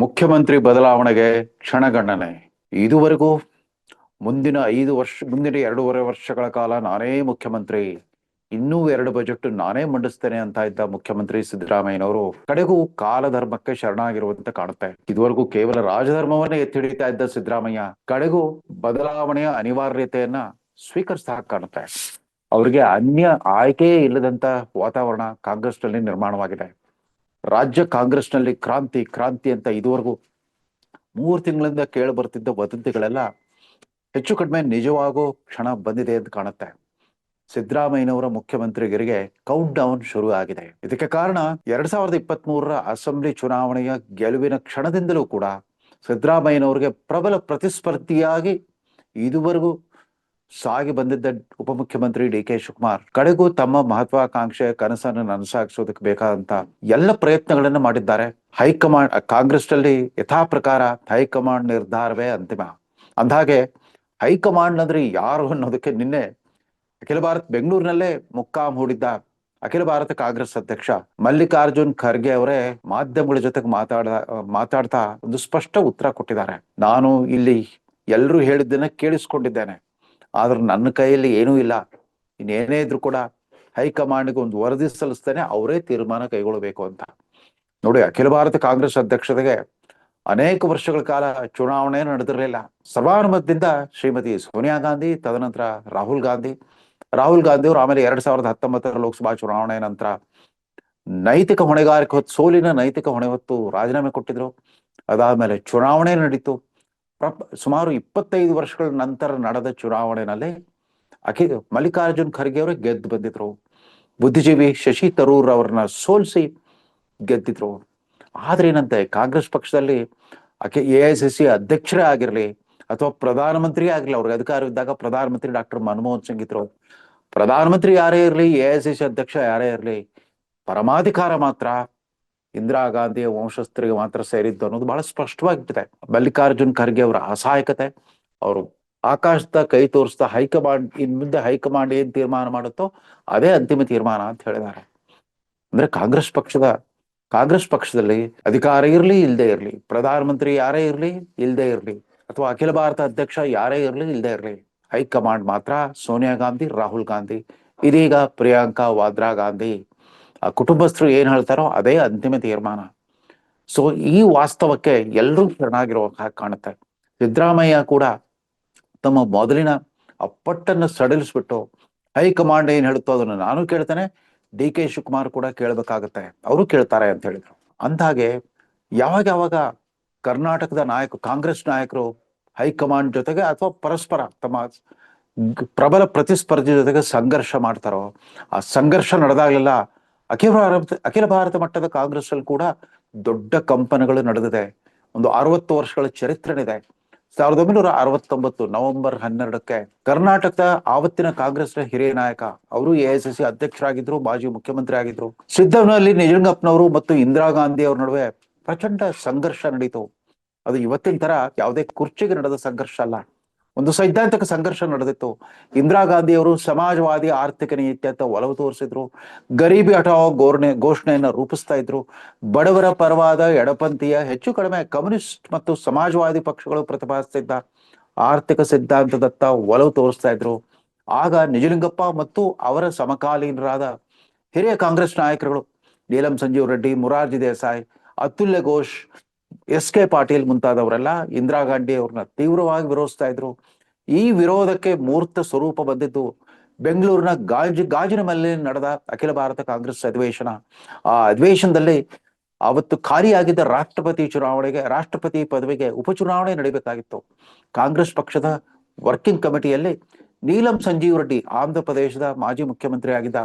ಮುಖ್ಯಮಂತ್ರಿ ಬದಲಾವಣೆಗೆ ಕ್ಷಣಗಣನೆ. ಇದುವರೆಗೂ ಮುಂದಿನ 5 ವರ್ಷ, ಮುಂದಿನ 2.5 ವರ್ಷಗಳ ಕಾಲ ನಾನೇ ಮುಖ್ಯಮಂತ್ರಿ, ಇನ್ನೂ 2 ಬಜೆಟ್ ನಾನೇ ಮಂಡಿಸ್ತೇನೆ ಅಂತ ಇದ್ದ ಮುಖ್ಯಮಂತ್ರಿ ಸಿದ್ದರಾಮಯ್ಯನವರು ಕಡೆಗೂ ಕಾಲಧರ್ಮಕ್ಕೆ ಶರಣಾಗಿರುವಂತೆ ಕಾಣುತ್ತೆ. ಇದುವರೆಗೂ ಕೇವಲ ರಾಜಧರ್ಮವನ್ನೇ ಎತ್ತಿ ಹಿಡಿತಾ ಇದ್ದ ಸಿದ್ದರಾಮಯ್ಯ ಕಡೆಗೂ ಬದಲಾವಣೆಯ ಅನಿವಾರ್ಯತೆಯನ್ನ ಸ್ವೀಕರಿಸಿದ ಹಾಗೆ ಕಾಣುತ್ತೆ. ಅವರಿಗೆ ಅನ್ಯ ಆಯ್ಕೆಯೇ ಇಲ್ಲದಂತ ವಾತಾವರಣ ಕಾಂಗ್ರೆಸ್ನಲ್ಲಿ ನಿರ್ಮಾಣವಾಗಿದೆ. ರಾಜ್ಯ ಕಾಂಗ್ರೆಸ್ನಲ್ಲಿ ಕ್ರಾಂತಿ ಕ್ರಾಂತಿ ಅಂತ ಇದುವರೆಗೂ 3 ತಿಂಗಳಿಂದ ಕೇಳಿ ಬರ್ತಿದ್ದ ವದಂತಿಗಳೆಲ್ಲ ಹೆಚ್ಚು ಕಡಿಮೆ ನಿಜವಾಗೋ ಕ್ಷಣ ಬಂದಿದೆ ಅಂತ ಕಾಣುತ್ತೆ. ಸಿದ್ದರಾಮಯ್ಯನವರ ಮುಖ್ಯಮಂತ್ರಿಗರಿಗೆ ಕೌಂಟ್ ಡೌನ್ ಶುರು ಆಗಿದೆ. ಇದಕ್ಕೆ ಕಾರಣ 2023ರ ಅಸೆಂಬ್ಲಿ ಚುನಾವಣೆಯ ಗೆಲುವಿನ ಕ್ಷಣದಿಂದಲೂ ಕೂಡ ಸಿದ್ದರಾಮಯ್ಯನವರಿಗೆ ಪ್ರಬಲ ಪ್ರತಿಸ್ಪರ್ಧಿಯಾಗಿ ಇದುವರೆಗೂ ಸಾಗಿ ಬಂದಿದ್ದ ಉಪಮುಖ್ಯಮಂತ್ರಿ ಡಿ.ಕೆ. ಶಿವಕುಮಾರ್ ಕಡೆಗೂ ತಮ್ಮ ಮಹತ್ವಾಕಾಂಕ್ಷೆಯ ಕನಸನ್ನು ನನಸಾಗಿಸೋದಕ್ಕೆ ಬೇಕಾದಂತ ಎಲ್ಲ ಪ್ರಯತ್ನಗಳನ್ನು ಮಾಡಿದ್ದಾರೆ. ಹೈಕಮಾಂಡ್ ಕಾಂಗ್ರೆಸ್ನಲ್ಲಿ ಯಥಾ ಪ್ರಕಾರ ಹೈಕಮಾಂಡ್ ನಿರ್ಧಾರವೇ ಅಂತಿಮ. ಅಂದಹಾಗೆ ಹೈಕಮಾಂಡ್ ಅಂದ್ರೆ ಯಾರು ಅನ್ನೋದಕ್ಕೆ ನಿನ್ನೆ ಅಖಿಲ ಭಾರತ ಬೆಂಗಳೂರಿನಲ್ಲೇ ಮುಕ್ಕಾಂ ಹೂಡಿದ್ದ ಅಖಿಲ ಭಾರತ ಕಾಂಗ್ರೆಸ್ ಅಧ್ಯಕ್ಷ ಮಲ್ಲಿಕಾರ್ಜುನ್ ಖರ್ಗೆ ಅವರೇ ಮಾಧ್ಯಮಗಳ ಜೊತೆಗೆ ಮಾತಾಡ್ತಾ ಒಂದು ಸ್ಪಷ್ಟ ಉತ್ತರ ಕೊಟ್ಟಿದ್ದಾರೆ. ನಾನು ಇಲ್ಲಿ ಎಲ್ಲರೂ ಹೇಳಿದ್ದನ್ನ ಕೇಳಿಸ್ಕೊಂಡಿದ್ದೇನೆ, ಆದ್ರೆ ನನ್ನ ಕೈಯಲ್ಲಿ ಏನೂ ಇಲ್ಲ. ಇನ್ನೇನೇ ಇದ್ರು ಕೂಡ ಹೈಕಮಾಂಡ್ಗೆ ಒಂದು ವರದಿ ಸಲ್ಲಿಸ್ತೇನೆ, ಅವರೇ ತೀರ್ಮಾನ ಕೈಗೊಳ್ಳಬೇಕು ಅಂತ. ನೋಡಿ, ಅಖಿಲ ಭಾರತ ಕಾಂಗ್ರೆಸ್ ಅಧ್ಯಕ್ಷತೆಗೆ ಅನೇಕ ವರ್ಷಗಳ ಕಾಲ ಚುನಾವಣೆ ನಡೆದಿರಲಿಲ್ಲ. ಸರ್ವಾನುಮತದಿಂದ ಶ್ರೀಮತಿ ಸೋನಿಯಾ ಗಾಂಧಿ, ತದನಂತರ ರಾಹುಲ್ ಗಾಂಧಿ ಅವರು ಆಮೇಲೆ 2019ರ ಲೋಕಸಭಾ ಚುನಾವಣೆ ನಂತರ ನೈತಿಕ ಹೊಣೆಗಾರಿಕೆ ಹೊತ್ತು, ಸೋಲಿನ ನೈತಿಕ ಹೊಣೆ ಹೊತ್ತು ರಾಜೀನಾಮೆ ಕೊಟ್ಟಿದ್ರು. ಅದಾದ್ಮೇಲೆ ಚುನಾವಣೆ ನಡೀತು. ಸುಮಾರು 25 ವರ್ಷಗಳ ನಂತರ ನಡೆದ ಚುನಾವಣೆಯಲ್ಲಿ ಮಲ್ಲಿಕಾರ್ಜುನ್ ಖರ್ಗೆ ಅವರು ಗೆದ್ದು ಬಂದಿದ್ರು. ಬುದ್ಧಿಜೀವಿ ಶಶಿ ತರೂರ್ ಅವ್ರನ್ನ ಸೋಲಿಸಿ ಗೆದ್ದಿದ್ರು. ಆದ್ರೆ ಏನಂತೆ, ಕಾಂಗ್ರೆಸ್ ಪಕ್ಷದಲ್ಲಿ AICC ಅಧ್ಯಕ್ಷರೇ ಆಗಿರ್ಲಿ ಅಥವಾ ಪ್ರಧಾನಮಂತ್ರಿ ಆಗಿರ್ಲಿ, ಅವ್ರಿಗೆ ಅಧಿಕಾರ ಇದ್ದಾಗ ಪ್ರಧಾನಮಂತ್ರಿ ಡಾಕ್ಟರ್ ಮನಮೋಹನ್ ಸಿಂಗ್ ಇದ್ರು. ಪ್ರಧಾನಮಂತ್ರಿ ಯಾರೇ ಇರ್ಲಿ, AICC ಅಧ್ಯಕ್ಷ ಯಾರೇ ಇರ್ಲಿ, ಪರಮಾಧಿಕಾರ ಮಾತ್ರ ಇಂದಿರಾ ಗಾಂಧಿಯ ವಂಶಸ್ಥರಿಗೆ ಮಾತ್ರ ಸೇರಿದ್ದು ಅನ್ನೋದು ಬಹಳ ಸ್ಪಷ್ಟವಾಗಿಬಿಟ್ಟಿದೆ. ಮಲ್ಲಿಕಾರ್ಜುನ್ ಖರ್ಗೆ ಅವರ ಅಸಹಾಯಕತೆ, ಅವರು ಆಕಾಶದ ಕೈ ತೋರಿಸ್ತಾ ಹೈಕಮಾಂಡ್ ಇನ್ ಮುಂದೆ ಹೈಕಮಾಂಡ್ ಏನ್ ತೀರ್ಮಾನ ಮಾಡುತ್ತೋ ಅದೇ ಅಂತಿಮ ತೀರ್ಮಾನ ಅಂತ ಹೇಳಿದ್ದಾರೆ. ಅಂದ್ರೆ ಕಾಂಗ್ರೆಸ್ ಪಕ್ಷದಲ್ಲಿ ಅಧಿಕಾರ ಇರ್ಲಿ ಇಲ್ದೇ ಇರ್ಲಿ, ಪ್ರಧಾನಮಂತ್ರಿ ಯಾರೇ ಇರ್ಲಿ ಇಲ್ದೇ ಇರ್ಲಿ, ಅಥವಾ ಅಖಿಲ ಭಾರತ ಅಧ್ಯಕ್ಷ ಯಾರೇ ಇರ್ಲಿ ಇಲ್ದೇ ಇರ್ಲಿ, ಹೈಕಮಾಂಡ್ ಮಾತ್ರ ಸೋನಿಯಾ ಗಾಂಧಿ, ರಾಹುಲ್ ಗಾಂಧಿ, ಇದೀಗ ಪ್ರಿಯಾಂಕಾ ವಾದ್ರಾ ಗಾಂಧಿ, ಆ ಕುಟುಂಬಸ್ಥರು ಏನ್ ಹೇಳ್ತಾರೋ ಅದೇ ಅಂತಿಮ ತೀರ್ಮಾನ. ಸೊ ಈ ವಾಸ್ತವಕ್ಕೆ ಎಲ್ಲರೂ ಶರಣಾಗಿರೋ ಹಾಗೆ ಕಾಣುತ್ತೆ. ಸಿದ್ದರಾಮಯ್ಯ ಕೂಡ ತಮ್ಮ ಮೊದಲಿನ ಅಪ್ಪಟ್ಟನ್ನು ಸಡಿಲಿಸ್ಬಿಟ್ಟು ಹೈಕಮಾಂಡ್ ಏನ್ ಹೇಳುತ್ತೋ ಅದನ್ನು ನಾನು ಕೇಳ್ತೇನೆ, ಡಿ.ಕೆ. ಶಿವಕುಮಾರ್ ಕೂಡ ಕೇಳ್ಬೇಕಾಗತ್ತೆ, ಅವರು ಕೇಳ್ತಾರೆ ಅಂತ ಹೇಳಿದ್ರು. ಅಂದಾಗೆ ಯಾವಾಗ ಕರ್ನಾಟಕದ ಕಾಂಗ್ರೆಸ್ ನಾಯಕರು ಹೈಕಮಾಂಡ್ ಜೊತೆಗೆ ಅಥವಾ ಪರಸ್ಪರ ತಮ್ಮ ಪ್ರಬಲ ಪ್ರತಿಸ್ಪರ್ಧಿ ಜೊತೆಗೆ ಸಂಘರ್ಷ ಮಾಡ್ತಾರೋ, ಆ ಸಂಘರ್ಷ ನಡೆದಾಗಲೆಲ್ಲ ಅಖಿಲ ಭಾರತ ಮಟ್ಟದ ಕಾಂಗ್ರೆಸ್ ಅಲ್ಲಿ ಕೂಡ ದೊಡ್ಡ ಕಂಪನಗಳು ನಡೆದಿದೆ. ಒಂದು 60 ವರ್ಷಗಳ ಚರಿತ್ರೆನಿದೆ. 1969 ನವೆಂಬರ್ 12ಕ್ಕೆ ಕರ್ನಾಟಕದ ಆವತ್ತಿನ ಕಾಂಗ್ರೆಸ್ನ ಹಿರಿಯ ನಾಯಕ, ಅವರು AICC ಅಧ್ಯಕ್ಷರಾಗಿದ್ರು, ಮಾಜಿ ಮುಖ್ಯಮಂತ್ರಿ ಆಗಿದ್ರು, ಸಿದ್ದವನಲ್ಲಿ ನಿಜಲಿಂಗಪ್ಪನವರು ಮತ್ತು ಇಂದಿರಾ ಗಾಂಧಿ ಅವ್ರ ನಡುವೆ ಪ್ರಚಂಡ ಸಂಘರ್ಷ ನಡೀತು. ಅದು ಇವತ್ತಿನ ತರ ಯಾವುದೇ ಕುರ್ಚಿಗೆ ನಡೆದ ಸಂಘರ್ಷ ಅಲ್ಲ, ಒಂದು ಸೈದ್ಧಾಂತಿಕ ಸಂಘರ್ಷ ನಡೆದಿತ್ತು. ಇಂದಿರಾ ಗಾಂಧಿ ಅವರು ಸಮಾಜವಾದಿ ಆರ್ಥಿಕ ನೀತಿ ಅಂತ ಒಲವು ತೋರಿಸಿದ್ರು, ಗರೀಬಿ ಹಠಾವೋ ಘೋಷಣೆಯನ್ನ ರೂಪಿಸ್ತಾ ಇದ್ರು, ಬಡವರ ಪರವಾದ ಎಡಪಂಥೀಯ ಹೆಚ್ಚು ಕಡಿಮೆ ಕಮ್ಯುನಿಸ್ಟ್ ಮತ್ತು ಸಮಾಜವಾದಿ ಪಕ್ಷಗಳು ಪ್ರತಿಪಾದಿಸ್ತಿದ್ದ ಆರ್ಥಿಕ ಸಿದ್ಧಾಂತದತ್ತ ಒಲವು ತೋರಿಸ್ತಾ ಇದ್ರು. ಆಗ ನಿಜಲಿಂಗಪ್ಪ ಮತ್ತು ಅವರ ಸಮಕಾಲೀನರಾದ ಹಿರಿಯ ಕಾಂಗ್ರೆಸ್ ನಾಯಕರುಗಳು ನೀಲಂ ಸಂಜೀವ್ ರೆಡ್ಡಿ, ಮೊರಾರ್ಜಿ ದೇಸಾಯಿ, ಅತುಲ್ಯ ಘೋಷ್, S.K. ಪಾಟೀಲ್ ಮುಂತಾದವರೆಲ್ಲ ಇಂದಿರಾ ಗಾಂಧಿ ಅವ್ರನ್ನ ತೀವ್ರವಾಗಿ ವಿರೋಧಿಸ್ತಾ ಇದ್ರು. ಈ ವಿರೋಧಕ್ಕೆ ಮೂರ್ತ ಸ್ವರೂಪ ಬಂದಿದ್ದು ಬೆಂಗಳೂರಿನ ಗಾಜಿನ ಮೇಲೆ ನಡೆದ ಅಖಿಲ ಭಾರತ ಕಾಂಗ್ರೆಸ್ ಅಧಿವೇಶನ. ಆ ಅಧಿವೇಶನದಲ್ಲಿ ಅವತ್ತು ಖಾಲಿಯಾಗಿದ್ದ ರಾಷ್ಟ್ರಪತಿ ಪದವಿಗೆ ಉಪಚುನಾವಣೆ ನಡೀಬೇಕಾಗಿತ್ತು. ಕಾಂಗ್ರೆಸ್ ಪಕ್ಷದ ವರ್ಕಿಂಗ್ ಕಮಿಟಿಯಲ್ಲಿ ನೀಲಂ ಸಂಜೀವ್ ರೆಡ್ಡಿ, ಆಂಧ್ರ ಪ್ರದೇಶದ ಮಾಜಿ ಮುಖ್ಯಮಂತ್ರಿ ಆಗಿದ್ದ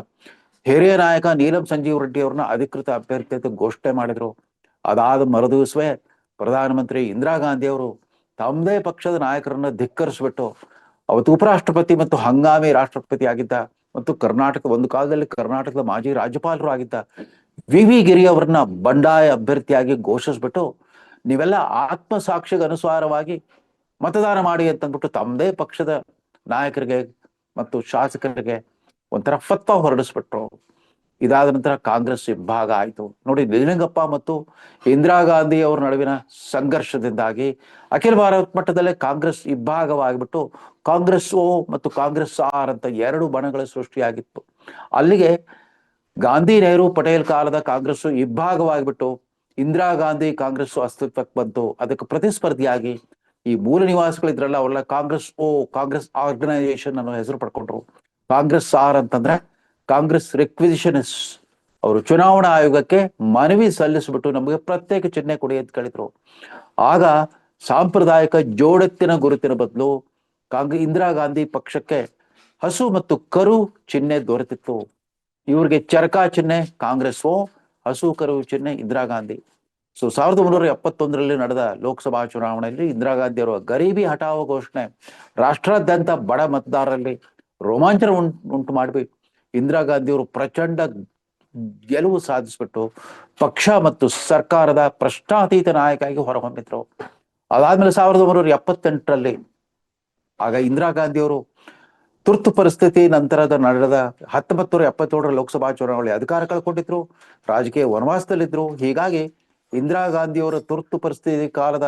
ಹಿರಿಯ ನಾಯಕ ನೀಲಂ ಸಂಜೀವ್ ರೆಡ್ಡಿ ಅವ್ರನ್ನ ಅಧಿಕೃತ ಅಭ್ಯರ್ಥಿ ಅಂತ ಘೋಷಣೆ ಮಾಡಿದ್ರು. ಅದಾದ ಮರುದಿವಸವೇ ಪ್ರಧಾನಮಂತ್ರಿ ಇಂದಿರಾ ಗಾಂಧಿ ಅವರು ತಮ್ಮದೇ ಪಕ್ಷದ ನಾಯಕರನ್ನ ಧಿಕ್ಕರಿಸ್ಬಿಟ್ಟು, ಅವತ್ತು ಉಪರಾಷ್ಟ್ರಪತಿ ಮತ್ತು ಹಂಗಾಮಿ ರಾಷ್ಟ್ರಪತಿ ಆಗಿದ್ದ ಮತ್ತು ಒಂದು ಕಾಲದಲ್ಲಿ ಕರ್ನಾಟಕದ ಮಾಜಿ ರಾಜ್ಯಪಾಲರು ಆಗಿದ್ದ ವಿ ಗಿರಿ ಅವರನ್ನ ಬಂಡಾಯ ಅಭ್ಯರ್ಥಿಯಾಗಿ ಘೋಷಿಸ್ಬಿಟ್ಟು, ನೀವೆಲ್ಲ ಆತ್ಮಸಾಕ್ಷಿಗೆ ಅನುಸಾರವಾಗಿ ಮತದಾನ ಮಾಡಿ ಅಂತಂದ್ಬಿಟ್ಟು ತಮ್ಮದೇ ಪಕ್ಷದ ನಾಯಕರಿಗೆ ಮತ್ತು ಶಾಸಕರಿಗೆ ಒಂಥರ ಫತ್ವಾ ಹೊರಡಿಸ್ಬಿಟ್ರು. ಇದಾದ ನಂತರ ಕಾಂಗ್ರೆಸ್ ಇಬ್ಬಾಗ ಆಯಿತು. ನೋಡಿ, ನಿಜಲಿಂಗಪ್ಪ ಮತ್ತು ಇಂದಿರಾ ಗಾಂಧಿ ಅವರ ನಡುವಿನ ಸಂಘರ್ಷದಿಂದಾಗಿ ಅಖಿಲ ಭಾರತ ಮಟ್ಟದಲ್ಲೇ ಕಾಂಗ್ರೆಸ್ ಇಬ್ಬಾಗವಾಗಿಬಿಟ್ಟು ಕಾಂಗ್ರೆಸ್ ಓ ಮತ್ತು ಕಾಂಗ್ರೆಸ್ ಆರ್ ಅಂತ ಎರಡು ಬಣಗಳ ಸೃಷ್ಟಿಯಾಗಿತ್ತು. ಅಲ್ಲಿಗೆ ಗಾಂಧಿ ನೆಹರು ಪಟೇಲ್ ಕಾಲದ ಕಾಂಗ್ರೆಸ್ ಇಬ್ಬಾಗವಾಗಿಬಿಟ್ಟು ಇಂದಿರಾ ಗಾಂಧಿ ಕಾಂಗ್ರೆಸ್ ಅಸ್ತಿತ್ವಕ್ಕೆ ಬಂತು. ಅದಕ್ಕೆ ಪ್ರತಿಸ್ಪರ್ಧಿಯಾಗಿ ಈ ಮೂಲ ನಿವಾಸಿಗಳಿದ್ರಲ್ಲ ಅವರೆಲ್ಲ ಕಾಂಗ್ರೆಸ್ ಓ, ಕಾಂಗ್ರೆಸ್ ಆರ್ಗನೈಸೇಷನ್ ಅನ್ನೋ ಹೆಸರು ಪಡ್ಕೊಂಡ್ರು. ಕಾಂಗ್ರೆಸ್ ಆರ್ ಅಂತಂದ್ರೆ ಕಾಂಗ್ರೆಸ್ ರಿಕ್ವಿಸಿಷನಿಸ್ಟ್. ಅವರು ಚುನಾವಣಾ ಆಯೋಗಕ್ಕೆ ಮನವಿ ಸಲ್ಲಿಸ್ಬಿಟ್ಟು ನಮಗೆ ಪ್ರತ್ಯೇಕ ಚಿಹ್ನೆ ಕೊಡಿ ಅಂತ ಕೇಳಿದ್ರು. ಆಗ ಸಾಂಪ್ರದಾಯಿಕ ಜೋಡೆತ್ತಿನ ಗುರುತಿನ ಬದಲು ಇಂದಿರಾ ಗಾಂಧಿ ಪಕ್ಷಕ್ಕೆ ಹಸು ಮತ್ತು ಕರು ಚಿಹ್ನೆ ದೊರೆತಿತ್ತು. ಇವ್ರಿಗೆ ಚರಕ ಚಿಹ್ನೆ ಕಾಂಗ್ರೆಸ್ ಓ, ಹಸು ಕರು ಚಿಹ್ನೆ ಇಂದಿರಾ ಗಾಂಧಿ. ಸೊ 1971ರಲ್ಲಿ ನಡೆದ ಲೋಕಸಭಾ ಚುನಾವಣೆಯಲ್ಲಿ ಇಂದಿರಾ ಗಾಂಧಿ ಅವರ ಗರೀಬಿ ಹಠಾವೋ ಘೋಷಣೆ ರಾಷ್ಟ್ರಾದ್ಯಂತ ಬಡ ಮತದಾರರಲ್ಲಿ ರೋಮಾಂಚನ ಉಂಟು ಮಾಡಿ ಇಂದಿರಾ ಗಾಂಧಿ ಅವರು ಪ್ರಚಂಡ ಗೆಲುವು ಸಾಧಿಸ್ಬಿಟ್ಟು ಪಕ್ಷ ಮತ್ತು ಸರ್ಕಾರದ ಪ್ರಶ್ನಾತೀತ ನಾಯಕಾಗಿ ಹೊರಹೊಮ್ಮಿದ್ರು. ಅದಾದ್ಮೇಲೆ 1978ರಲ್ಲಿ ಆಗ ಇಂದಿರಾ ಗಾಂಧಿ ಅವರು ತುರ್ತು ಪರಿಸ್ಥಿತಿ ನಂತರದ ನಡೆದ 1977ರ ಲೋಕಸಭಾ ಚುನಾವಣೆ ಅಧಿಕಾರ ಕಳ್ಕೊಂಡಿದ್ರು, ರಾಜಕೀಯ ವನವಾಸದಲ್ಲಿದ್ರು. ಹೀಗಾಗಿ ಇಂದಿರಾ ಗಾಂಧಿ ಅವರ ತುರ್ತು ಪರಿಸ್ಥಿತಿ ಕಾಲದ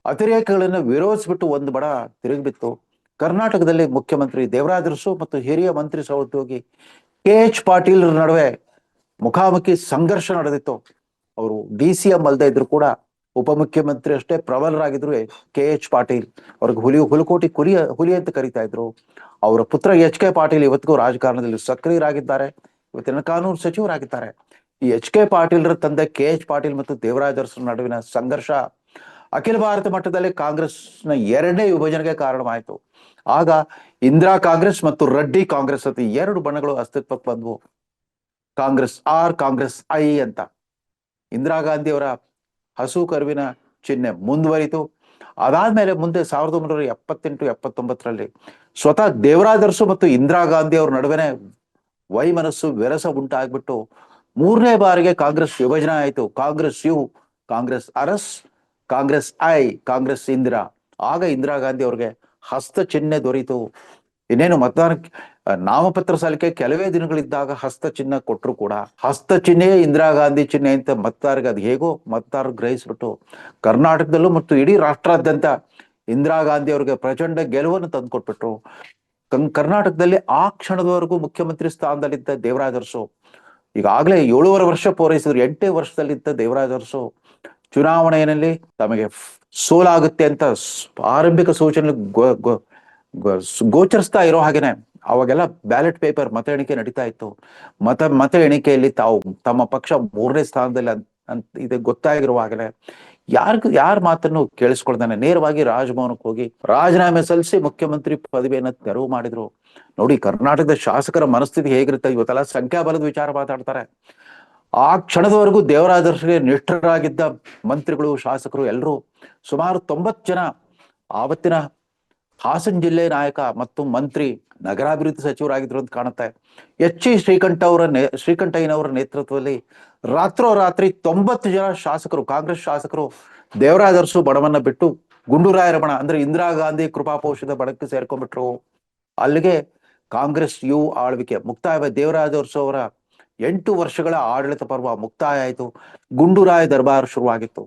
ಅತಿರೇಕಗಳನ್ನು ವಿರೋಧಿಸ್ಬಿಟ್ಟು ಒಂದು ಬಡ ತಿರುಗಿಬಿತ್ತು. ಕರ್ನಾಟಕದಲ್ಲಿ ಮುಖ್ಯಮಂತ್ರಿ ದೇವರಾಜ ಅರಸು ಮತ್ತು ಹಿರಿಯ ಮಂತ್ರಿ ಸಹೋದ್ಯೋಗಿ KH ಪಾಟೀಲ್ ನಡುವೆ ಮುಖಾಮುಖಿ ಸಂಘರ್ಷ ನಡೆದಿತ್ತು. ಅವರು DCM ಅಲ್ಲದೆ ಇದ್ರು ಕೂಡ ಉಪಮುಖ್ಯಮಂತ್ರಿ ಅಷ್ಟೇ ಪ್ರಬಲರಾಗಿದ್ರು KH ಪಾಟೀಲ್. ಅವ್ರಿಗೆ ಹುಲಕೋಟಿ ಹುಲಿ ಅಂತ ಕರೀತಾ ಇದ್ರು. ಅವರ ಪುತ್ರ HK ಪಾಟೀಲ್ ಇವತ್ತಿಗೂ ರಾಜಕಾರಣದಲ್ಲಿ ಸಕ್ರಿಯರಾಗಿದ್ದಾರೆ, ಇವತ್ತಿನ ಕಾನೂನು ಸಚಿವರಾಗಿದ್ದಾರೆ. ಈ HK ಪಾಟೀಲ್ರ ತಂದೆ KH ಪಾಟೀಲ್ ಮತ್ತು ದೇವರಾಜ ಅರಸು ನಡುವಿನ ಸಂಘರ್ಷ ಅಖಿಲ ಭಾರತ ಮಟ್ಟದಲ್ಲಿ ಕಾಂಗ್ರೆಸ್ನ ಎರಡನೇ ವಿಭಜನೆಗೆ ಕಾರಣವಾಯಿತು. ಆಗ ಇಂದಿರಾ ಕಾಂಗ್ರೆಸ್ ಮತ್ತು ರೆಡ್ಡಿ ಕಾಂಗ್ರೆಸ್ ಅಂತ ಎರಡು ಬಣಗಳು ಅಸ್ತಿತ್ವಕ್ಕೆ ಬಂದವು. ಕಾಂಗ್ರೆಸ್ ಆರ್, ಕಾಂಗ್ರೆಸ್ ಐ ಅಂತ. ಇಂದಿರಾ ಗಾಂಧಿ ಅವರ ಹಸು ಕರುವಿನ ಚಿಹ್ನೆ ಮುಂದುವರಿತು. ಅದಾದ್ಮೇಲೆ ಮುಂದೆ 1978-79ರಲ್ಲಿ ಸ್ವತಃ ದೇವರಾಜ ಅರಸು ಮತ್ತು ಇಂದಿರಾ ಗಾಂಧಿ ಅವ್ರ ನಡುವೆನೆ ವೈಮನಸ್ಸು ವಿರಸ ಉಂಟಾಗ್ಬಿಟ್ಟು ಮೂರನೇ ಬಾರಿಗೆ ಕಾಂಗ್ರೆಸ್ ವಿಭಜನೆ ಆಯಿತು. Congress U, Congress Urs, Congress I, Congress Indira. ಆಗ ಇಂದಿರಾ ಗಾಂಧಿ ಅವ್ರಿಗೆ ಹಸ್ತ ಚಿಹ್ನೆ ದೊರೀತು. ಇನ್ನೇನು ಮತದಾನಕ್ಕೆ ನಾಮಪತ್ರ ಸಲ್ಲಿಕೆ ಕೆಲವೇ ದಿನಗಳಿದ್ದಾಗ ಹಸ್ತ ಚಿಹ್ನೆ ಕೊಟ್ಟರು ಕೂಡ ಹಸ್ತ ಚಿಹ್ನೆ ಇಂದಿರಾ ಗಾಂಧಿ ಚಿಹ್ನೆ ಅಂತ ಮತದಾರರಿಗೆ ಅದು ಹೇಗೋ ಮತದಾರರು ಗ್ರಹಿಸ್ಬಿಟ್ಟು ಕರ್ನಾಟಕದಲ್ಲೂ ಮತ್ತು ಇಡೀ ರಾಷ್ಟ್ರಾದ್ಯಂತ ಇಂದಿರಾ ಗಾಂಧಿ ಅವ್ರಿಗೆ ಪ್ರಚಂಡ ಗೆಲುವನ್ನು ತಂದುಕೊಟ್ಬಿಟ್ರು. ಕರ್ನಾಟಕದಲ್ಲಿ ಆ ಕ್ಷಣದವರೆಗೂ ಮುಖ್ಯಮಂತ್ರಿ ಸ್ಥಾನದಲ್ಲಿದ್ದ ದೇವರಾಜ ಅರಸು ಈಗಾಗಲೇ 7.5 ವರ್ಷ ಪೂರೈಸಿದ್ರು. 8ನೇ ವರ್ಷದಲ್ಲಿದ್ದ ದೇವರಾಜ ಅರಸು ಚುನಾವಣೆಯಲ್ಲಿ ತಮಗೆ ಸೋಲಾಗುತ್ತೆ ಅಂತ ಆರಂಭಿಕ ಸೂಚನೆ ಗೋಚರಿಸ್ತಾ ಇರೋ ಹಾಗೇನೆ ಅವಾಗೆಲ್ಲ ಬ್ಯಾಲೆಟ್ ಪೇಪರ್ ಮತ ಎಣಿಕೆ ನಡೀತಾ ಇತ್ತು. ಮತ ಎಣಿಕೆಯಲ್ಲಿ ತಾವು ತಮ್ಮ ಪಕ್ಷ 3ನೇ ಸ್ಥಾನದಲ್ಲಿ ಅಂತ ಇದು ಗೊತ್ತಾಗಿರುವಾಗಲೇ ಯಾರ ಮಾತನ್ನು ಕೇಳಿಸ್ಕೊಳ್ತಾನೆ ನೇರವಾಗಿ ರಾಜಭವನಕ್ಕೆ ಹೋಗಿ ರಾಜೀನಾಮೆ ಸಲ್ಲಿಸಿ ಮುಖ್ಯಮಂತ್ರಿ ಪದವಿಯನ್ನು ತೆರವು ಮಾಡಿದ್ರು. ನೋಡಿ, ಕರ್ನಾಟಕದ ಶಾಸಕರ ಮನಸ್ಥಿತಿ ಹೇಗಿರುತ್ತೆ. ಇವತ್ತೆಲ್ಲ ಸಂಖ್ಯಾಬಲದ ವಿಚಾರ ಮಾತಾಡ್ತಾರೆ. ಆ ಕ್ಷಣದವರೆಗೂ ದೇವರಾಜ ಅರಸುಗೆ ನಿಷ್ಠರಾಗಿದ್ದ ಮಂತ್ರಿಗಳು, ಶಾಸಕರು ಎಲ್ಲರೂ ಸುಮಾರು 90 ಜನ ಆವತ್ತಿನ ಹಾಸನ ಜಿಲ್ಲೆ ನಾಯಕ ಮತ್ತು ಮಂತ್ರಿ ನಗರಾಭಿವೃದ್ಧಿ ಸಚಿವರಾಗಿದ್ರು ಅಂತ ಕಾಣುತ್ತೆ. ಶ್ರೀಕಂಠಯ್ಯನವರ ನೇತೃತ್ವದಲ್ಲಿ ರಾತ್ರೋರಾತ್ರಿ 90 ಜನ ಶಾಸಕರು, ಕಾಂಗ್ರೆಸ್ ಶಾಸಕರು ದೇವರಾಜ ಅರಸು ಬಣವನ್ನ ಬಿಟ್ಟು ಗುಂಡೂರಾಯರ ಬಣ ಅಂದ್ರೆ ಇಂದಿರಾ ಗಾಂಧಿ ಕೃಪಾಪೋಷದ ಬಣಕ್ಕೆ ಸೇರ್ಕೊಂಡ್ಬಿಟ್ರು. ಅಲ್ಲಿಗೆ ಕಾಂಗ್ರೆಸ್ ಯು ಆಳ್ವಿಕೆ ಮುಕ್ತಾಯ. ದೇವರಾಜ ಅರಸು ಅವರ 8 ವರ್ಷಗಳ ಆಡಳಿತ ಪರ್ವ ಮುಕ್ತಾಯ ಆಯಿತು. ಗುಂಡೂರಾಯ ದರ್ಬಾರ್ ಶುರುವಾಗಿತ್ತು.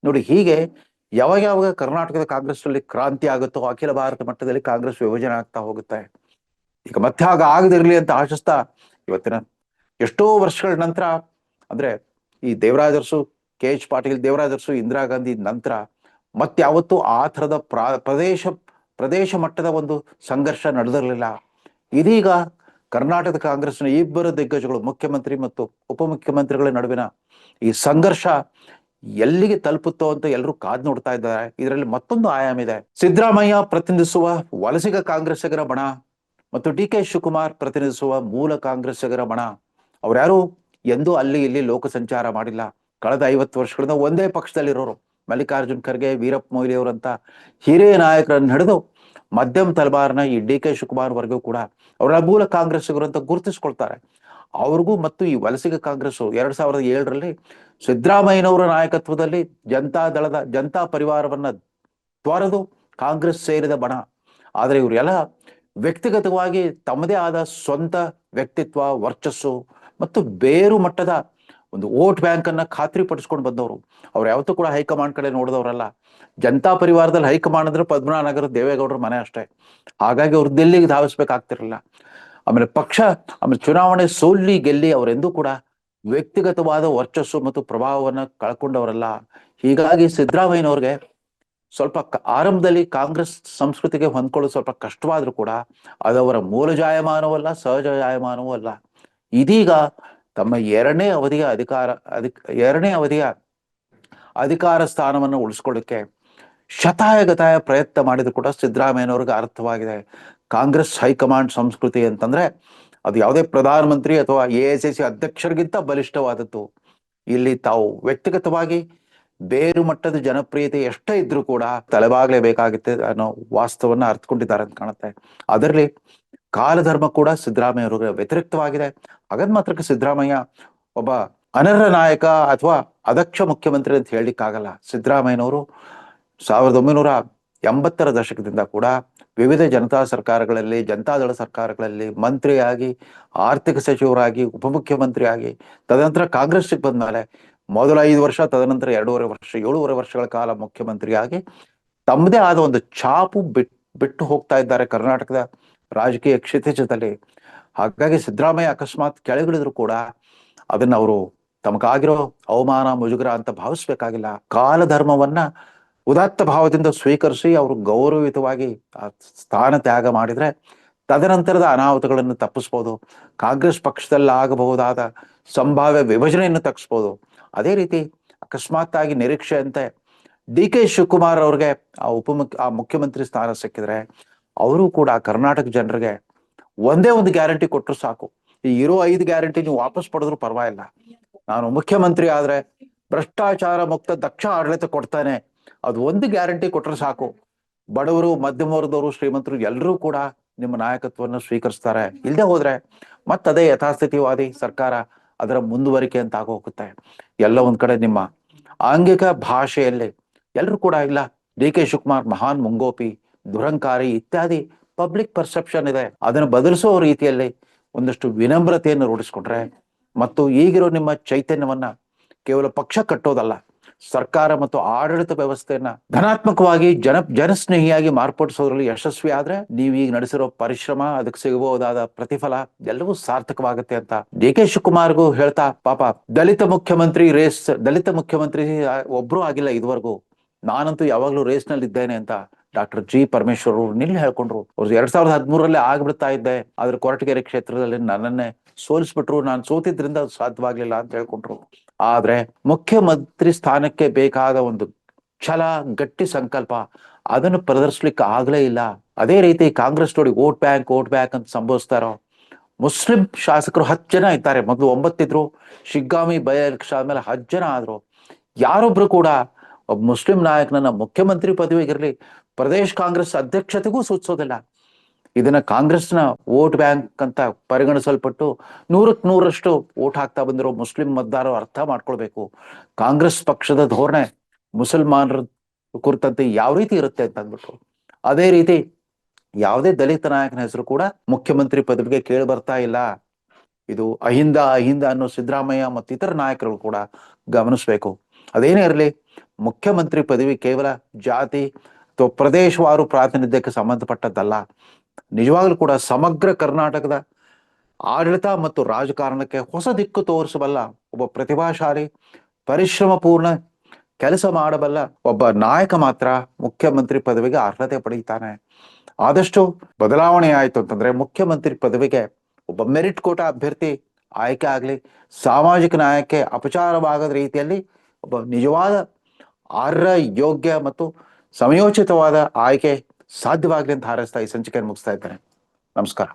ನೋಡಿ, ಹೀಗೆ ಯಾವಾಗ ಕರ್ನಾಟಕದ ಕಾಂಗ್ರೆಸ್ ನಲ್ಲಿ ಕ್ರಾಂತಿ ಆಗುತ್ತೋ ಅಖಿಲ ಭಾರತ ಮಟ್ಟದಲ್ಲಿ ಕಾಂಗ್ರೆಸ್ ವಿಭಜನೆ ಆಗ್ತಾ ಹೋಗುತ್ತೆ. ಈಗ ಮತ್ತೆ ಆಗ ಆಗದಿರ್ಲಿ ಅಂತ ಆಶಿಸ್ತಾ ಇವತ್ತಿನ ಎಷ್ಟೋ ವರ್ಷಗಳ ನಂತರ ಅಂದ್ರೆ ಈ ದೇವರಾಜ ಅರಸು, KH ಪಾಟೀಲ್, ದೇವರಾಜ ಅರಸು, ಇಂದಿರಾ ಗಾಂಧಿ ನಂತರ ಮತ್ತೆ ಯಾವತ್ತೂ ಆ ಥರದ ಪ್ರದೇಶ ಮಟ್ಟದ ಒಂದು ಸಂಘರ್ಷ ನಡೆದಿರಲಿಲ್ಲ. ಇದೀಗ ಕರ್ನಾಟಕದ ಕಾಂಗ್ರೆಸ್ನ ಇಬ್ಬರು ದಿಗ್ಗಜಗಳು ಮುಖ್ಯಮಂತ್ರಿ ಮತ್ತು ಉಪಮುಖ್ಯಮಂತ್ರಿಗಳ ನಡುವಿನ ಈ ಸಂಘರ್ಷ ಎಲ್ಲಿಗೆ ತಲುಪುತ್ತೋ ಅಂತ ಎಲ್ಲರೂ ಕಾದ್ ನೋಡ್ತಾ ಇದ್ದಾರೆ. ಇದರಲ್ಲಿ ಮತ್ತೊಂದು ಆಯಾಮ ಇದೆ. ಸಿದ್ದರಾಮಯ್ಯ ಪ್ರತಿನಿಧಿಸುವ ವಲಸಿಗ ಕಾಂಗ್ರೆಸ್ಸಿಗರ ಬಣ ಮತ್ತು DK ಶಿವಕುಮಾರ್ ಪ್ರತಿನಿಧಿಸುವ ಮೂಲ ಕಾಂಗ್ರೆಸ್ಸಿಗರ ಬಣ ಅವ್ರ್ಯಾರು ಎಂದೂ ಅಲ್ಲಿ ಇಲ್ಲಿ ಲೋಕ ಸಂಚಾರ ಮಾಡಿಲ್ಲ. ಕಳೆದ 50 ವರ್ಷಗಳಿಂದ ಒಂದೇ ಪಕ್ಷದಲ್ಲಿರೋರು. ಮಲ್ಲಿಕಾರ್ಜುನ್ ಖರ್ಗೆ, ವೀರಪ್ಪ ಮೊಯ್ಲಿ ಅವರಂತ ಹಿರಿಯ ನಾಯಕರನ್ನು ಹಿಡಿದು ಮಧ್ಯಮ ತಲಬಾರ್ನ ಈ DK ಶಿವಕುಮಾರ್ ವರ್ಗೂ ಕೂಡ ಅವರ ಮೂಲ ಕಾಂಗ್ರೆಸ್ಸಿಗರು ಅಂತ ಗುರುತಿಸ್ಕೊಳ್ತಾರೆ. ಅವ್ರಿಗೂ ಮತ್ತು ಈ ವಲಸಿಗ ಕಾಂಗ್ರೆಸ್ 2007ರಲ್ಲಿ ಸಿದ್ದರಾಮಯ್ಯನವರ ನಾಯಕತ್ವದಲ್ಲಿ ಜನತಾ ಪರಿವಾರವನ್ನ ತೊರೆದು ಕಾಂಗ್ರೆಸ್ ಸೇರಿದ ಬಣ. ಆದ್ರೆ ಇವರೆಲ್ಲ ವ್ಯಕ್ತಿಗತವಾಗಿ ತಮ್ಮದೇ ಆದ ಸ್ವಂತ ವ್ಯಕ್ತಿತ್ವ, ವರ್ಚಸ್ಸು ಮತ್ತು ಬೇರು ಮಟ್ಟದ ಒಂದು ವೋಟ್ ಬ್ಯಾಂಕ್ ಅನ್ನ ಖಾತ್ರಿ ಪಡಿಸ್ಕೊಂಡು ಬಂದವರು. ಅವ್ರು ಯಾವತ್ತೂ ಕೂಡ ಹೈಕಮಾಂಡ್ ಕಡೆ ನೋಡಿದವರಲ್ಲ. ಜನತಾ ಪರಿವಾರದಲ್ಲಿ ಹೈಕಮಾಂಡ್ ಅಂದ್ರೆ ಪದ್ಮನಾಭನಗರ ದೇವೇಗೌಡರ ಮನೆ ಅಷ್ಟೇ. ಹಾಗಾಗಿ ಅವ್ರು ದಿಲ್ಲಿಗೆ ಧಾವಿಸ್ಬೇಕಾಗ್ತಿರಲಿಲ್ಲ. ಆಮೇಲೆ ಪಕ್ಷ, ಆಮೇಲೆ ಚುನಾವಣೆ ಸೋಲ್ಲಿ ಗೆಲ್ಲಿ ಅವರೆಂದೂ ಕೂಡ ವ್ಯಕ್ತಿಗತವಾದ ವರ್ಚಸ್ಸು ಮತ್ತು ಪ್ರಭಾವವನ್ನ ಕಳ್ಕೊಂಡವರಲ್ಲ. ಹೀಗಾಗಿ ಸಿದ್ದರಾಮಯ್ಯನವ್ರಿಗೆ ಸ್ವಲ್ಪ ಆರಂಭದಲ್ಲಿ ಕಾಂಗ್ರೆಸ್ ಸಂಸ್ಕೃತಿಗೆ ಹೊಂದ್ಕೊಳ್ಳೋದು ಸ್ವಲ್ಪ ಕಷ್ಟವಾದ್ರೂ ಕೂಡ ಅದವರ ಮೂಲ ಜಾಯಮಾನವಲ್ಲ, ಸಹಜ ಜಾಯಮಾನವೂ ಅಲ್ಲ. ಇದೀಗ ತಮ್ಮ ಎರಡನೇ ಅವಧಿಯ ಅಧಿಕಾರ ಸ್ಥಾನವನ್ನು ಉಳಿಸ್ಕೊಳ್ಳಿಕ್ಕೆ ಶತಾಯಗತಾಯ ಪ್ರಯತ್ನ ಮಾಡಿದ್ರು ಕೂಡ ಸಿದ್ದರಾಮಯ್ಯನವ್ರಿಗೆ ಅರ್ಥವಾಗಿದೆ. ಕಾಂಗ್ರೆಸ್ ಹೈಕಮಾಂಡ್ ಸಂಸ್ಕೃತಿ ಅಂತಂದ್ರೆ ಅದು ಯಾವುದೇ ಪ್ರಧಾನಮಂತ್ರಿ ಅಥವಾ AICC ಅಧ್ಯಕ್ಷರಿಗಿಂತ ಬಲಿಷ್ಠವಾದದ್ದು. ಇಲ್ಲಿ ತಾವು ವ್ಯಕ್ತಿಗತವಾಗಿ ಬೇರು ಮಟ್ಟದ ಜನಪ್ರಿಯತೆ ಎಷ್ಟೇ ಇದ್ರೂ ಕೂಡ ತಲೆಬಾಗ್ಲೇಬೇಕಾಗುತ್ತೆ ಅನ್ನೋ ವಾಸ್ತವನ್ನ ಅರ್ಥಕೊಂಡಿದ್ದಾರೆ ಅಂತ ಕಾಣುತ್ತೆ. ಅದರಲ್ಲಿ ಕಾಲಧರ್ಮ ಕೂಡ ಸಿದ್ದರಾಮಯ್ಯ ಅವರಿಗೆ ವ್ಯತಿರಿಕ್ತವಾಗಿದೆ. ಹಾಗದ್ ಮಾತ್ರಕ್ಕೆ ಸಿದ್ದರಾಮಯ್ಯ ಒಬ್ಬ ಅನರ್ಹ ನಾಯಕ ಅಥವಾ ಅದಕ್ಷ ಮುಖ್ಯಮಂತ್ರಿ ಅಂತ ಹೇಳಲಿಕ್ಕಾಗಲ್ಲ. ಸಿದ್ದರಾಮಯ್ಯನವರು 1980ರ ದಶಕದಿಂದ ಕೂಡ ವಿವಿಧ ಜನತಾ ಸರ್ಕಾರಗಳಲ್ಲಿ, ಜನತಾದಳ ಸರ್ಕಾರಗಳಲ್ಲಿ ಮಂತ್ರಿಯಾಗಿ, ಆರ್ಥಿಕ ಸಚಿವರಾಗಿ, ಉಪಮುಖ್ಯಮಂತ್ರಿಯಾಗಿ, ತದನಂತರ ಕಾಂಗ್ರೆಸ್ಗೆ ಬಂದ್ಮೇಲೆ ಮೊದಲ 5 ವರ್ಷ, ತದನಂತರ 2.5 ವರ್ಷ, 7.5 ವರ್ಷಗಳ ಕಾಲ ಮುಖ್ಯಮಂತ್ರಿಯಾಗಿ ತಮ್ಮದೇ ಆದ ಒಂದು ಛಾಪು ಬಿಟ್ಟು ಹೋಗ್ತಾ ಇದ್ದಾರೆ ಕರ್ನಾಟಕದ ರಾಜಕೀಯ ಕ್ಷಿತಿಜದಲ್ಲಿ. ಹಾಗಾಗಿ ಸಿದ್ದರಾಮಯ್ಯ ಅಕಸ್ಮಾತ್ ಕೆಳಗಿಳಿದ್ರು ಕೂಡ ಅದನ್ನ ಅವರು ತಮಗಾಗಿರೋ ಅವಮಾನ, ಮುಜುಗರ ಅಂತ ಭಾವಿಸ್ಬೇಕಾಗಿಲ್ಲ. ಕಾಲಧರ್ಮವನ್ನ ಉದಾತ್ತ ಭಾವದಿಂದ ಸ್ವೀಕರಿಸಿ ಅವರು ಗೌರವಯುತವಾಗಿ ಸ್ಥಾನ ತ್ಯಾಗ ಮಾಡಿದ್ರೆ ತದನಂತರದ ಅನಾಹುತಗಳನ್ನು ತಪ್ಪಿಸ್ಬೋದು. ಕಾಂಗ್ರೆಸ್ ಪಕ್ಷದಲ್ಲಿ ಆಗಬಹುದಾದ ಸಂಭಾವ್ಯ ವಿಭಜನೆಯನ್ನು ತಪ್ಪಿಸ್ಬೋದು. ಅದೇ ರೀತಿ ಅಕಸ್ಮಾತ್ ಆಗಿ ನಿರೀಕ್ಷೆಯಂತೆ DK ಶಿವಕುಮಾರ್ ಅವ್ರಿಗೆ ಆ ಮುಖ್ಯಮಂತ್ರಿ ಸ್ಥಾನ ಸಿಕ್ಕಿದ್ರೆ ಅವರು ಕೂಡ ಕರ್ನಾಟಕ ಜನರಿಗೆ ಒಂದೇ ಒಂದು ಗ್ಯಾರಂಟಿ ಕೊಟ್ಟರು ಸಾಕು. ಈ ಇರೋ 5 ಗ್ಯಾರಂಟಿ ನೀವು ವಾಪಸ್ ಪಡೆದ್ರು ಪರವಾಗಿಲ್ಲ, ನಾನು ಮುಖ್ಯಮಂತ್ರಿ ಆದ್ರೆ ಭ್ರಷ್ಟಾಚಾರ ಮುಕ್ತ ದಕ್ಷ ಆಡಳಿತ ಕೊಡ್ತಾನೆ, ಅದು ಒಂದು ಗ್ಯಾರಂಟಿ ಕೊಟ್ಟರೆ ಸಾಕು. ಬಡವರು, ಮಧ್ಯಮ ವರ್ಗದವರು, ಶ್ರೀಮಂತರು ಎಲ್ಲರೂ ಕೂಡ ನಿಮ್ಮ ನಾಯಕತ್ವವನ್ನು ಸ್ವೀಕರಿಸ್ತಾರೆ. ಇಲ್ಲದೆ ಹೋದ್ರೆ ಮತ್ತದೇ ಯಥಾಸ್ಥಿತಿವಾದಿ ಸರ್ಕಾರ, ಅದರ ಮುಂದುವರಿಕೆ ಅಂತ ಆಗೋಗುತ್ತೆ. ಎಲ್ಲ ಒಂದ್ ಕಡೆ ನಿಮ್ಮ ಆಂಗಿಕ ಭಾಷೆಯಲ್ಲಿ ಎಲ್ಲರೂ ಕೂಡ ಇಲ್ಲ, DK ಶಿವಕುಮಾರ್ ಮಹಾನ್ ಮುಂಗೋಪಿ, ದುರಂಕಾರಿ ಇತ್ಯಾದಿ ಪಬ್ಲಿಕ್ ಪರ್ಸೆಪ್ಷನ್ ಇದೆ. ಅದನ್ನು ಬದಲಿಸೋ ರೀತಿಯಲ್ಲಿ ಒಂದಷ್ಟು ವಿನಮ್ರತೆಯನ್ನು ರೂಢಿಸ್ಕೊಂಡ್ರೆ ಮತ್ತು ಈಗಿರೋ ನಿಮ್ಮ ಚೈತನ್ಯವನ್ನ ಕೇವಲ ಪಕ್ಷ ಕಟ್ಟೋದಲ್ಲ, ಸರ್ಕಾರ ಮತ್ತು ಆಡಳಿತ ವ್ಯವಸ್ಥೆಯನ್ನ ಧನಾತ್ಮಕವಾಗಿ ಜನಸ್ನೇಹಿಯಾಗಿ ಮಾರ್ಪಡಿಸೋದ್ರಲ್ಲಿ ಯಶಸ್ವಿ ಆದ್ರೆ ನೀವು ಈಗ ನಡೆಸಿರೋ ಪರಿಶ್ರಮ, ಅದಕ್ಕೆ ಸಿಗಬಹುದಾದ ಪ್ರತಿಫಲ ಎಲ್ಲವೂ ಸಾರ್ಥಕವಾಗುತ್ತೆ ಅಂತ DK ಶಿವಕುಮಾರ್ಗೂ ಹೇಳ್ತಾ, ಪಾಪ ದಲಿತ ಮುಖ್ಯಮಂತ್ರಿ ಒಬ್ರು ಆಗಿಲ್ಲ ಇದುವರೆಗೂ, ನಾನಂತೂ ಯಾವಾಗ್ಲೂ ರೇಸ್ ನಲ್ಲಿ ಇದ್ದೇನೆ ಅಂತ ಡಾಕ್ಟರ್ G ಪರಮೇಶ್ವರ್ ಅವರು ನಿನ್ನೆ ಹೇಳ್ಕೊಂಡ್ರು. ಅವ್ರು 2013ರಲ್ಲಿ ಆಗ್ಬಿಡ್ತಾ ಇದ್ದೆ, ಆದ್ರೆ ಕೊರಟಗೆರೆ ಕ್ಷೇತ್ರದಲ್ಲಿ ನನ್ನನ್ನೇ ಸೋಲಿಸ್ಬಿಟ್ರು, ನಾನು ಸೋತಿದ್ರಿಂದ ಅದು ಸಾಧ್ಯವಾಗ್ಲಿಲ್ಲ ಅಂತ ಹೇಳ್ಕೊಂಡ್ರು. ಆದ್ರೆ ಮುಖ್ಯಮಂತ್ರಿ ಸ್ಥಾನಕ್ಕೆ ಬೇಕಾದ ಒಂದು ಛಲ, ಗಟ್ಟಿ ಸಂಕಲ್ಪ ಅದನ್ನು ಪ್ರದರ್ಶಿಸ್ಲಿಕ್ಕೆ ಆಗ್ಲೇ ಇಲ್ಲ. ಅದೇ ರೀತಿ ಕಾಂಗ್ರೆಸ್ ನೋಡಿ ವೋಟ್ ಬ್ಯಾಂಕ್ ಅಂತ ಸಂಬೋಧಿಸ್ತಾರೋ, ಮುಸ್ಲಿಂ ಶಾಸಕರು 10 ಜನ ಇದ್ದಾರೆ. ಮೊದಲು 9 ಇದ್ರು, ಶಿಗ್ಗಾಮಿ ಬೈ ಎಲೆಕ್ಷನ್ ಆದ್ಮೇಲೆ 10 ಜನ ಆದ್ರು. ಯಾರೊಬ್ರು ಕೂಡ ಒಬ್ಬ ಮುಸ್ಲಿಂ ನಾಯಕನನ್ನ ಮುಖ್ಯಮಂತ್ರಿ ಪದವಿಗಿರ್ಲಿ, ಪ್ರದೇಶ್ ಕಾಂಗ್ರೆಸ್ ಅಧ್ಯಕ್ಷತೆಗೂ ಸೂಚಿಸೋದಿಲ್ಲ. ಇದನ್ನ ಕಾಂಗ್ರೆಸ್ನ ವೋಟ್ ಬ್ಯಾಂಕ್ ಅಂತ ಪರಿಗಣಿಸಲ್ಪಟ್ಟು 100ಕ್ಕೆ 100ರಷ್ಟು ವೋಟ್ ಹಾಕ್ತಾ ಬಂದಿರೋ ಮುಸ್ಲಿಂ ಮತದಾರರು ಅರ್ಥ ಮಾಡ್ಕೊಳ್ಬೇಕು, ಕಾಂಗ್ರೆಸ್ ಪಕ್ಷದ ಧೋರಣೆ ಮುಸಲ್ಮಾನರ ಕುರಿತಂತೆ ಯಾವ ರೀತಿ ಇರುತ್ತೆ ಅಂತ ಅಂದ್ಬಿಟ್ಟು. ಅದೇ ರೀತಿ ಯಾವುದೇ ದಲಿತ ನಾಯಕನ ಹೆಸರು ಕೂಡ ಮುಖ್ಯಮಂತ್ರಿ ಪದವಿಗೆ ಕೇಳಿ ಬರ್ತಾ ಇಲ್ಲ. ಇದು ಅಹಿಂದ ಅನ್ನೋ ಸಿದ್ದರಾಮಯ್ಯ ಮತ್ತು ಇತರ ನಾಯಕರು ಕೂಡ ಗಮನಿಸ್ಬೇಕು. ಅದೇನೇ ಇರಲಿ, ಮುಖ್ಯಮಂತ್ರಿ ಪದವಿ ಕೇವಲ ಜಾತಿ ಅಥವಾ ಪ್ರದೇಶವಾರು ಪ್ರಾತಿನಿಧ್ಯಕ್ಕೆ ಸಂಬಂಧಪಟ್ಟದ್ದಲ್ಲ. ನಿಜವಾಗ್ಲೂ ಕೂಡ ಸಮಗ್ರ ಕರ್ನಾಟಕದ ಆಡಳಿತ ಮತ್ತು ರಾಜಕಾರಣಕ್ಕೆ ಹೊಸ ದಿಕ್ಕು ತೋರಿಸಬಲ್ಲ ಒಬ್ಬ ಪ್ರತಿಭಾಶಾಲಿ, ಪರಿಶ್ರಮ ಪೂರ್ಣ ಕೆಲಸ ಮಾಡಬಲ್ಲ ಒಬ್ಬ ನಾಯಕ ಮಾತ್ರ ಮುಖ್ಯಮಂತ್ರಿ ಪದವಿಗೆ ಅರ್ಹತೆ ಪಡೀತಾನೆ. ಆದಷ್ಟು ಬದಲಾವಣೆ ಆಯ್ತು ಅಂತಂದ್ರೆ ಮುಖ್ಯಮಂತ್ರಿ ಪದವಿಗೆ ಒಬ್ಬ ಮೆರಿಟ್ ಕೋಟಾ ಅಭ್ಯರ್ಥಿ ಆಯ್ಕೆ ಆಗ್ಲಿ, ಸಾಮಾಜಿಕ ನ್ಯಾಯಕ್ಕೆ ಅಪಚಾರವಾಗದ ರೀತಿಯಲ್ಲಿ ಒಬ್ಬ ನಿಜವಾದ ಅರ್ಹ, ಯೋಗ್ಯ ಮತ್ತು ಸಮಯೋಚಿತವಾದ ಆಯ್ಕೆ ಸಾಧ್ಯವಾಗ್ಲಿ ಅಂತ ಹಾರೈಸ್ತಾ ಈ ಸಂಚಿಕೆಯನ್ನು ಮುಗಿಸ್ತಾ ಇದ್ದೇನೆ. ನಮಸ್ಕಾರ.